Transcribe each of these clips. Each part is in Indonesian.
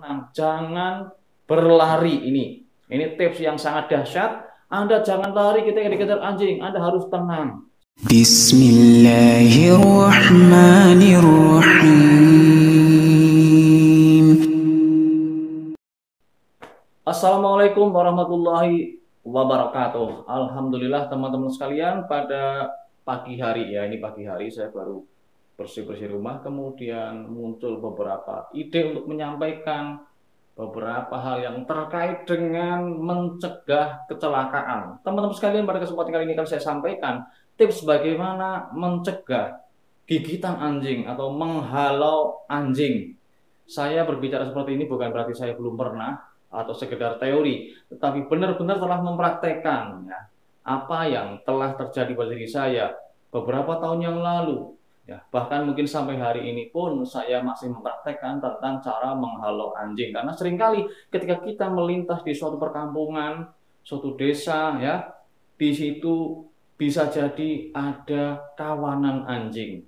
tenang, jangan berlari ini. Ini tips yang sangat dahsyat. Anda jangan lari ketika dikejar anjing, Anda harus tenang. Bismillahirrahmanirrahim. Assalamualaikum warahmatullahi wabarakatuh. Alhamdulillah teman-teman sekalian, pada pagi hari ya, ini pagi hari saya baru bersih-bersih rumah, kemudian muncul beberapa ide untuk menyampaikan beberapa hal yang terkait dengan mencegah kecelakaan. Teman-teman sekalian, pada kesempatan kali ini akan saya sampaikan tips bagaimana mencegah gigitan anjing atau menghalau anjing. Saya berbicara seperti ini bukan berarti saya belum pernah atau sekedar teori, tetapi benar-benar telah mempraktekkan ya, apa yang telah terjadi pada diri saya beberapa tahun yang lalu. Ya, bahkan mungkin sampai hari ini pun saya masih mempraktekkan tentang cara menghalau anjing. Karena seringkali ketika kita melintas di suatu perkampungan, suatu desa ya, di situ bisa jadi ada kawanan anjing.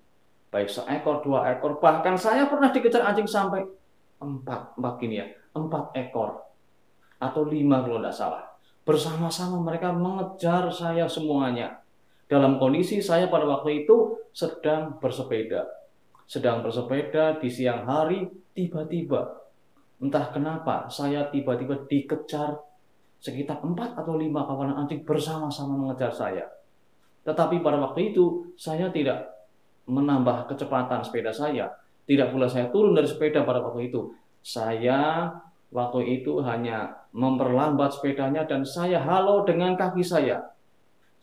Baik seekor, 2 ekor, bahkan saya pernah dikejar anjing sampai 4 gini ya, 4 ekor atau 5 kalau tidak salah. Bersama-sama mereka mengejar saya semuanya. Dalam kondisi saya pada waktu itu sedang bersepeda di siang hari, tiba-tiba entah kenapa saya tiba-tiba dikejar sekitar 4 atau 5 kawanan anjing bersama-sama mengejar saya. Tetapi pada waktu itu saya tidak menambah kecepatan sepeda saya, tidak pula saya turun dari sepeda pada waktu itu. Saya waktu itu hanya memperlambat sepedanya dan saya halau dengan kaki saya.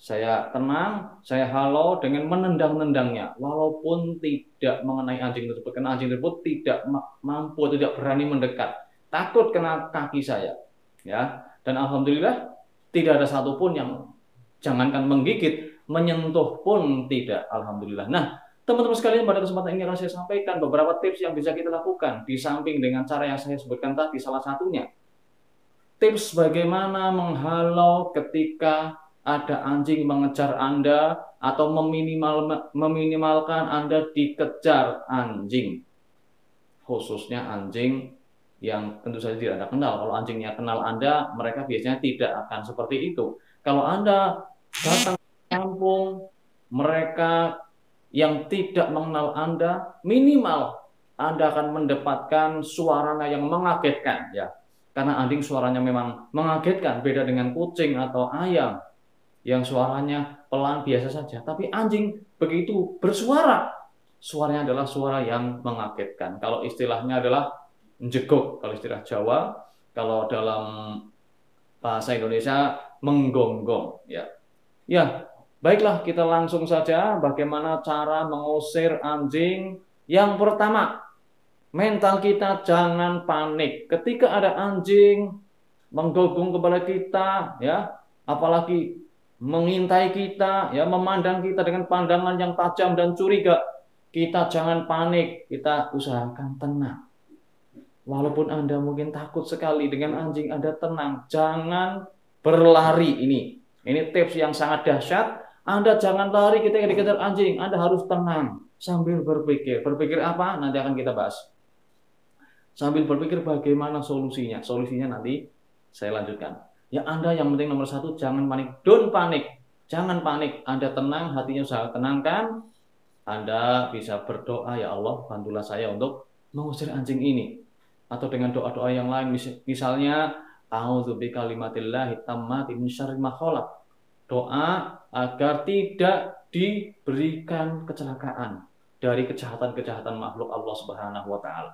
Saya tenang, saya halau dengan menendang-nendangnya, walaupun tidak mengenai anjing tersebut, karena anjing tersebut tidak mampu, tidak berani mendekat, takut kena kaki saya. Ya, dan alhamdulillah tidak ada satupun yang, jangankan menggigit, menyentuh pun tidak, alhamdulillah. Nah, teman-teman sekalian, pada kesempatan ini akan saya sampaikan beberapa tips yang bisa kita lakukan, di samping dengan cara yang saya sebutkan tadi, salah satunya tips bagaimana menghalau ketika ada anjing mengejar Anda atau meminimalkan Anda dikejar anjing. Khususnya anjing yang tentu saja tidak Anda kenal. Kalau anjingnya kenal Anda, mereka biasanya tidak akan seperti itu. Kalau Anda datang ke kampung, mereka yang tidak mengenal Anda, minimal Anda akan mendapatkan suaranya yang mengagetkan ya. Karena anjing suaranya memang mengagetkan, beda dengan kucing atau ayam yang suaranya pelan biasa saja. Tapi anjing begitu bersuara, suaranya adalah suara yang mengagetkan. Kalau istilahnya adalah menjegok, kalau istilah Jawa, kalau dalam bahasa Indonesia menggonggong ya. Ya, baiklah, kita langsung saja bagaimana cara mengusir anjing. Yang pertama, mental kita jangan panik ketika ada anjing menggonggong kepada kita ya, apalagi mengintai kita ya, memandang kita dengan pandangan yang tajam dan curiga. Kita jangan panik, kita usahakan tenang. Walaupun Anda mungkin takut sekali dengan anjing, Anda tenang, jangan berlari ini. Ini tips yang sangat dahsyat. Anda jangan lari ketika dikejar anjing, Anda harus tenang sambil berpikir. Berpikir apa? Nanti akan kita bahas. Sambil berpikir bagaimana solusinya. Solusinya nanti saya lanjutkan. Ya, Anda yang penting nomor 1, jangan panik. Don't panik. Jangan panik. Anda tenang, hatinya saya tenangkan. Anda bisa berdoa, ya Allah, bantulah saya untuk mengusir anjing ini. Atau dengan doa-doa yang lain, misalnya a'udzu bikalimatillahi tammati min syarri ma khalaq. Doa agar tidak diberikan kecelakaan dari kejahatan-kejahatan makhluk Allah Subhanahu wa taala.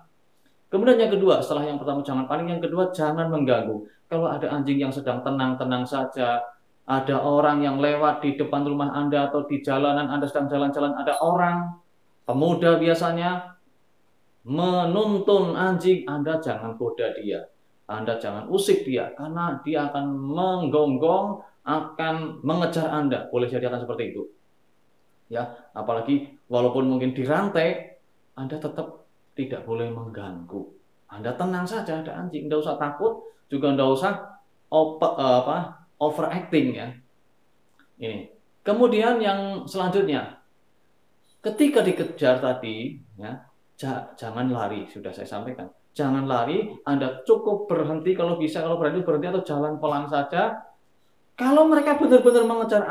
Kemudian yang kedua, setelah yang pertama jangan panik, yang kedua jangan mengganggu. Kalau ada anjing yang sedang tenang-tenang saja, ada orang yang lewat di depan rumah Anda atau di jalanan Anda sedang jalan-jalan, ada orang pemuda biasanya menuntun anjing, Anda jangan goda dia. Anda jangan usik dia, karena dia akan menggonggong, akan mengejar Anda. Boleh jadi akan seperti itu. Ya, apalagi walaupun mungkin dirantai, Anda tetap tidak boleh mengganggu. Anda tenang saja, ada anjing, tidak usah takut, juga tidak usah overacting ya. Ini. Kemudian yang selanjutnya, ketika dikejar tadi, ya, jangan lari, sudah saya sampaikan. Jangan lari, Anda cukup berhenti kalau bisa, kalau berhenti atau jalan pelan saja. Kalau mereka benar-benar mengejar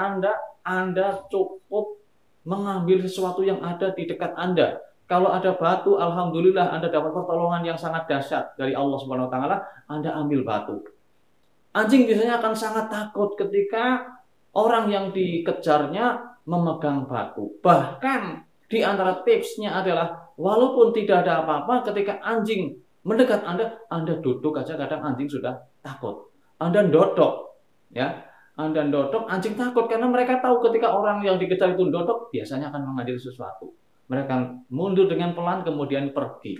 Anda cukup mengambil sesuatu yang ada di dekat Anda. Kalau ada batu, alhamdulillah Anda dapat pertolongan yang sangat dahsyat dari Allah Subhanahu wa taala, Anda ambil batu. Anjing biasanya akan sangat takut ketika orang yang dikejarnya memegang batu. Bahkan di antara tipsnya adalah walaupun tidak ada apa-apa, ketika anjing mendekat Anda duduk aja, kadang anjing sudah takut. Anda dodok, ya, Anda dodok, anjing takut karena mereka tahu ketika orang yang dikejar itu dodok, biasanya akan mengambil sesuatu. Mereka mundur dengan pelan kemudian pergi.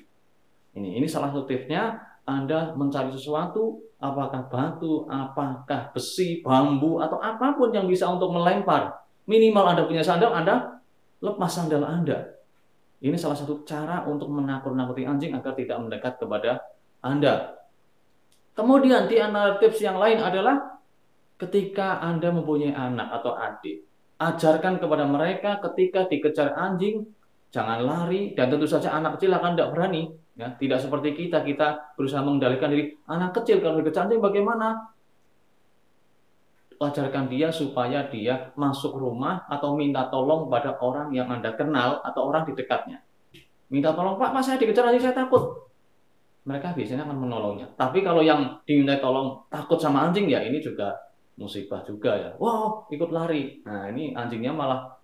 Ini salah satu tipsnya. Anda mencari sesuatu, apakah batu, apakah besi, bambu, atau apapun yang bisa untuk melempar. Minimal Anda punya sandal, Anda lepas sandal Anda. Ini salah satu cara untuk menakut-nakuti anjing agar tidak mendekat kepada Anda. Kemudian di antara tips yang lain adalah ketika Anda mempunyai anak atau adik, ajarkan kepada mereka ketika dikejar anjing, jangan lari, dan tentu saja anak kecil akan tidak berani. Ya, tidak seperti kita berusaha mengendalikan diri. Anak kecil kalau dikejar anjing bagaimana? Ajarkan dia supaya dia masuk rumah atau minta tolong pada orang yang Anda kenal atau orang di dekatnya. Minta tolong, Pak, saya dikejar anjing, saya takut. Mereka biasanya akan menolongnya. Tapi kalau yang diminta tolong takut sama anjing, ya ini juga musibah juga ya. Wow, ikut lari. Nah, ini anjingnya malah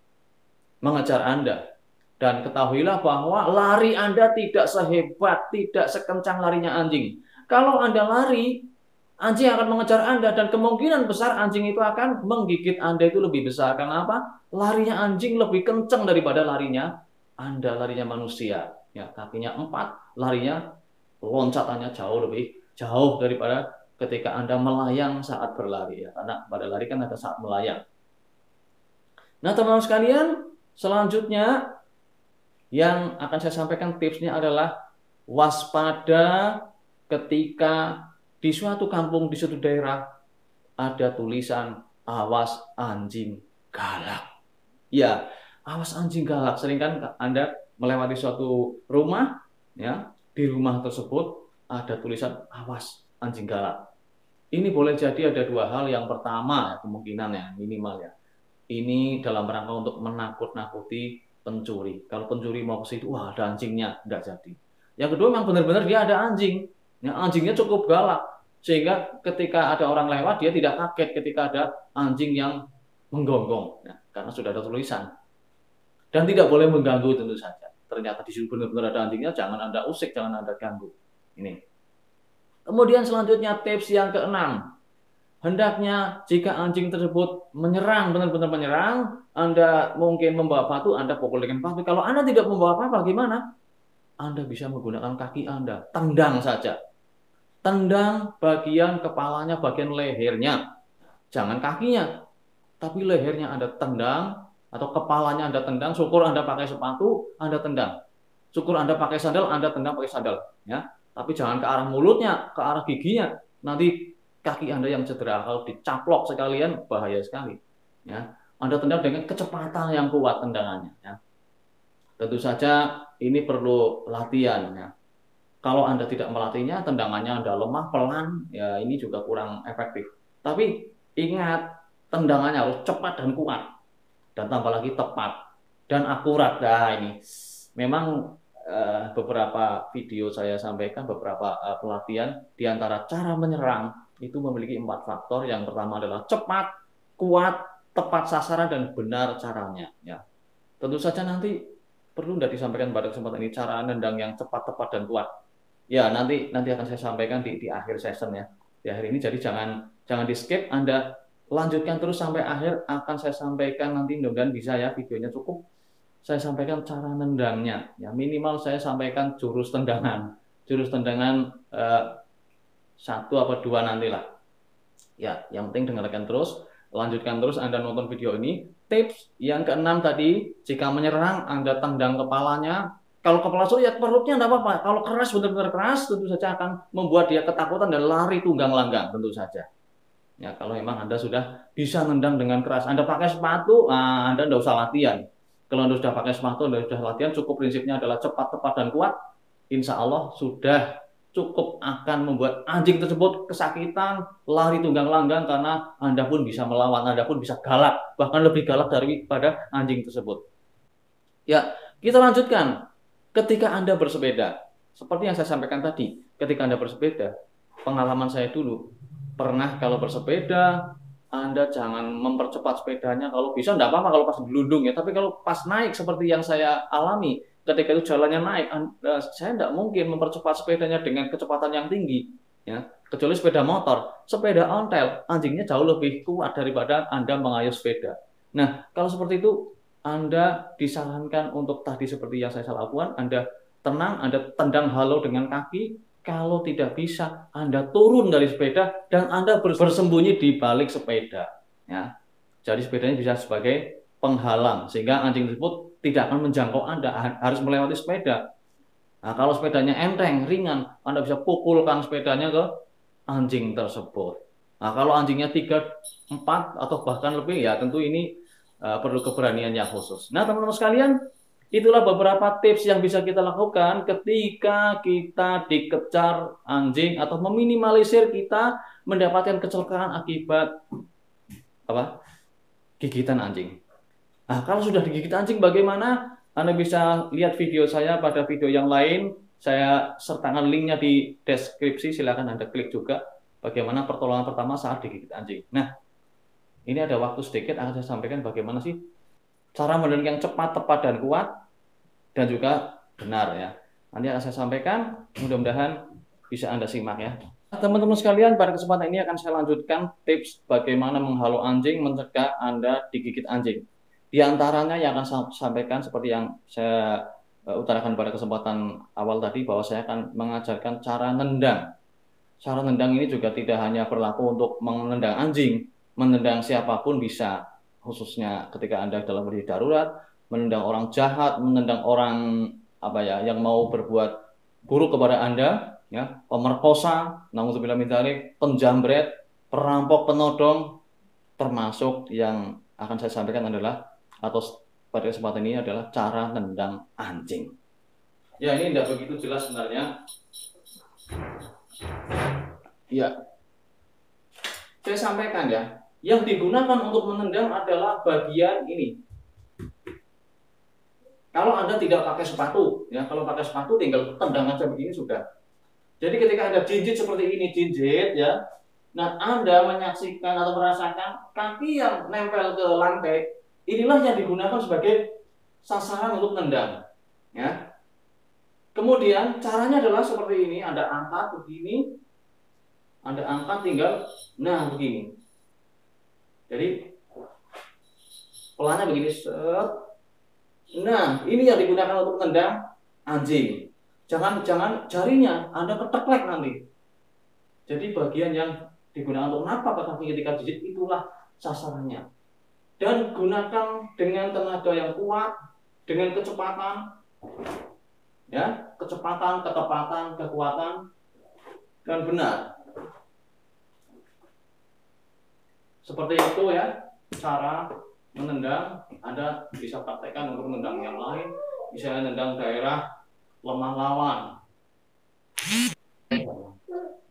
mengejar Anda. Dan ketahuilah bahwa lari Anda tidak sehebat, tidak sekencang larinya anjing. Kalau Anda lari, anjing akan mengejar Anda dan kemungkinan besar anjing itu akan menggigit Anda itu lebih besar. Karena apa? Larinya anjing lebih kencang daripada larinya Anda, larinya manusia. Ya, kakinya 4, larinya loncatannya jauh lebih jauh daripada ketika Anda melayang saat berlari. Ya. Karena pada lari kan ada saat melayang. Nah, teman-teman sekalian, selanjutnya yang akan saya sampaikan tipsnya adalah waspada ketika di suatu kampung, di suatu daerah ada tulisan awas anjing galak. Ya, awas anjing galak. Sering kan Anda melewati suatu rumah, ya, di rumah tersebut ada tulisan awas anjing galak. Ini boleh jadi ada dua hal. Yang pertama, kemungkinan ya minimal ya, ini dalam rangka untuk menakut-nakuti pencuri. Kalau pencuri mau ke situ, wah ada anjingnya, enggak jadi. Yang kedua, memang benar-benar dia ada anjing. Ya, anjingnya cukup galak. Sehingga ketika ada orang lewat, dia tidak kaget ketika ada anjing yang menggonggong. Ya, karena sudah ada tulisan. Dan tidak boleh mengganggu tentu saja. Ternyata di situ benar-benar ada anjingnya, jangan Anda usik, jangan Anda ganggu. Ini. Kemudian selanjutnya tips yang keenam. Hendaknya jika anjing tersebut menyerang, benar-benar menyerang, Anda mungkin membawa batu, Anda pukul dengan batu. Kalau Anda tidak membawa apa-apa, gimana? Anda bisa menggunakan kaki Anda, tendang saja. Tendang bagian kepalanya, bagian lehernya. Jangan kakinya, tapi lehernya Anda tendang, atau kepalanya Anda tendang. Syukur Anda pakai sepatu, Anda tendang. Syukur Anda pakai sandal, Anda tendang pakai sandal. Ya, tapi jangan ke arah mulutnya, ke arah giginya. Nanti kaki Anda yang cedera. Kalau dicaplok sekalian bahaya sekali. Ya, Anda tendang dengan kecepatan yang kuat tendangannya. Ya. Tentu saja ini perlu latihan. Ya. Kalau Anda tidak melatihnya, tendangannya Anda lemah, pelan, ya ini juga kurang efektif. Tapi ingat, tendangannya harus cepat dan kuat. Dan tambah lagi tepat dan akurat. Nah ini memang beberapa video saya sampaikan, beberapa pelatihan, di antara cara menyerang itu memiliki 4 faktor. Yang pertama adalah cepat, kuat, tepat sasaran, dan benar caranya. Ya. Tentu saja nanti perlu tidak disampaikan pada kesempatan ini cara nendang yang cepat, tepat, dan kuat. Ya, nanti akan saya sampaikan di akhir session ya. Di akhir ini, jadi jangan di skip, Anda lanjutkan terus sampai akhir. Akan saya sampaikan nanti, mudah-mudahan bisa ya, videonya cukup. Saya sampaikan cara nendangnya. Ya, minimal saya sampaikan jurus tendangan. Jurus tendangan 1 atau 2 nantilah. Ya, yang penting dengarkan terus, lanjutkan terus Anda nonton video ini. Tips yang keenam tadi, jika menyerang Anda tendang kepalanya. Kalau kepala sulit ya perutnya tidak apa-apa. Kalau keras, benar-benar keras, tentu saja akan membuat dia ketakutan dan lari tunggang langgang, tentu saja. Ya, kalau memang Anda sudah bisa nendang dengan keras, Anda pakai sepatu, Anda tidak usah latihan. Kalau Anda sudah pakai sepatu, Anda sudah latihan, cukup prinsipnya adalah cepat, tepat, dan kuat. Insya Allah sudah cukup akan membuat anjing tersebut kesakitan, lari tunggang langgang, karena Anda pun bisa melawan, Anda pun bisa galak, bahkan lebih galak daripada anjing tersebut. Ya, kita lanjutkan. Ketika Anda bersepeda, seperti yang saya sampaikan tadi, ketika Anda bersepeda, pengalaman saya dulu, pernah kalau bersepeda, Anda jangan mempercepat sepedanya, kalau bisa enggak apa-apa kalau pas gelundung ya, tapi kalau pas naik seperti yang saya alami, ketika itu jalannya naik, saya tidak mungkin mempercepat sepedanya dengan kecepatan yang tinggi, ya, kecuali sepeda motor. Sepeda ontel, anjingnya jauh lebih kuat daripada Anda mengayuh sepeda. Nah, kalau seperti itu, Anda disarankan untuk tadi seperti yang saya lakukan, Anda tenang, Anda tendang halo dengan kaki. Kalau tidak bisa, Anda turun dari sepeda dan Anda bersembunyi di balik sepeda. Ya. Jadi sepedanya bisa sebagai penghalang, sehingga anjing tersebut tidak akan menjangkau Anda, harus melewati sepeda. Nah, kalau sepedanya enteng, ringan, Anda bisa pukulkan sepedanya ke anjing tersebut. Nah, kalau anjingnya 3, 4, atau bahkan lebih, ya tentu ini perlu keberanian yang khusus. Nah, teman-teman sekalian, itulah beberapa tips yang bisa kita lakukan ketika kita dikejar anjing atau meminimalisir kita mendapatkan kecelakaan akibat gigitan anjing. Nah, kalau sudah digigit anjing bagaimana? Anda bisa lihat video saya pada video yang lain. Saya sertakan linknya di deskripsi. Silakan Anda klik juga bagaimana pertolongan pertama saat digigit anjing. Nah, ini ada waktu sedikit akan saya sampaikan bagaimana sih cara menendang yang cepat, tepat, dan kuat, dan juga benar ya. Nanti akan saya sampaikan, mudah-mudahan bisa Anda simak ya. Teman-teman sekalian, pada kesempatan ini akan saya lanjutkan tips bagaimana menghalau anjing, mencegah Anda digigit anjing. Di antaranya yang akan saya sampaikan seperti yang saya utarakan pada kesempatan awal tadi, bahwa saya akan mengajarkan cara nendang. Cara nendang ini juga tidak hanya berlaku untuk menendang anjing, menendang siapapun bisa, khususnya ketika Anda dalam kondisi darurat, menendang orang jahat, menendang orang yang mau berbuat buruk kepada Anda, ya, pemerkosa, naudzubillah min dzalik, penjambret, perampok, penodong, termasuk yang akan saya sampaikan adalah, atau pada kesempatan ini adalah cara nendang anjing. Ya, ini tidak begitu jelas sebenarnya. Ya, saya sampaikan ya, yang digunakan untuk menendang adalah bagian ini. Kalau Anda tidak pakai sepatu, ya, kalau pakai sepatu tinggal tendang aja begini sudah. Jadi ketika Anda jinjit seperti ini, jinjit ya, nah Anda menyaksikan atau merasakan kaki yang nempel ke lantai, inilah yang digunakan sebagai sasaran untuk nendang, ya. Kemudian caranya adalah seperti ini, Anda angkat begini, Anda angkat tinggal, nah begini. Jadi pelannya begini, set. Nah, ini yang digunakan untuk tendang anjing. Jangan jarinya Anda keteklek nanti. Jadi bagian yang digunakan untuk napak ke kaki ketika gigit itulah sasarannya. Dan gunakan dengan tenaga yang kuat, dengan kecepatan, ya, kecepatan, ketepatan, kekuatan, dan benar. Seperti itu ya cara menendang. Anda bisa praktekkan untuk menendang yang lain, misalnya menendang daerah lemah lawan.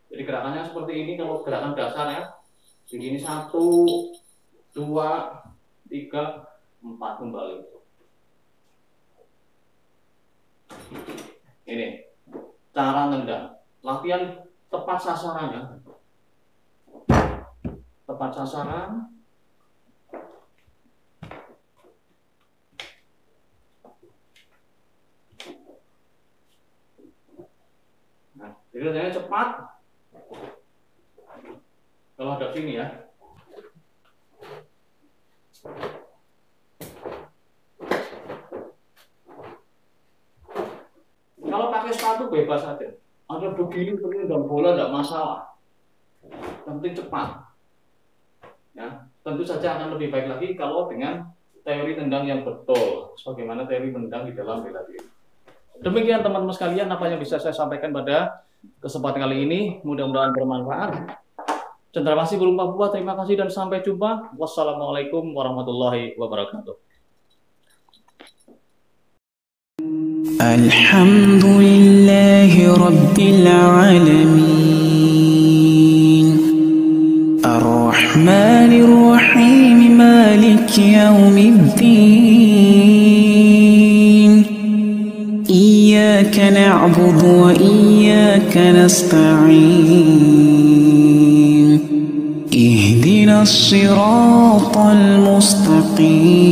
Jadi gerakannya seperti ini. Kalau gerakan dasar ya, begini 1, 2, 3, 4 kembali. Ini cara nendang, latihan tepat sasarannya, tepat sasaran. Nah, jadi nendangnya cepat. Kalau ada sini ya. Kalau pakai sepatu bebas saja. Ada begini dan bola tidak masalah. Yang penting cepat. Ya, tentu saja akan lebih baik lagi kalau dengan teori tendang yang betul, sebagaimana teori tendang di dalam bela diri. Demikian teman-teman sekalian apa yang bisa saya sampaikan pada kesempatan kali ini. Mudah-mudahan bermanfaat. Cendrawasih belum buat, terima kasih dan sampai jumpa. Wassalamualaikum warahmatullahi wabarakatuh. الحمد لله رب العالمين الرحمن الرحيم مالك يوم الدين إياك نعبد وإياك نستعين اهدنا الصراط المستقيم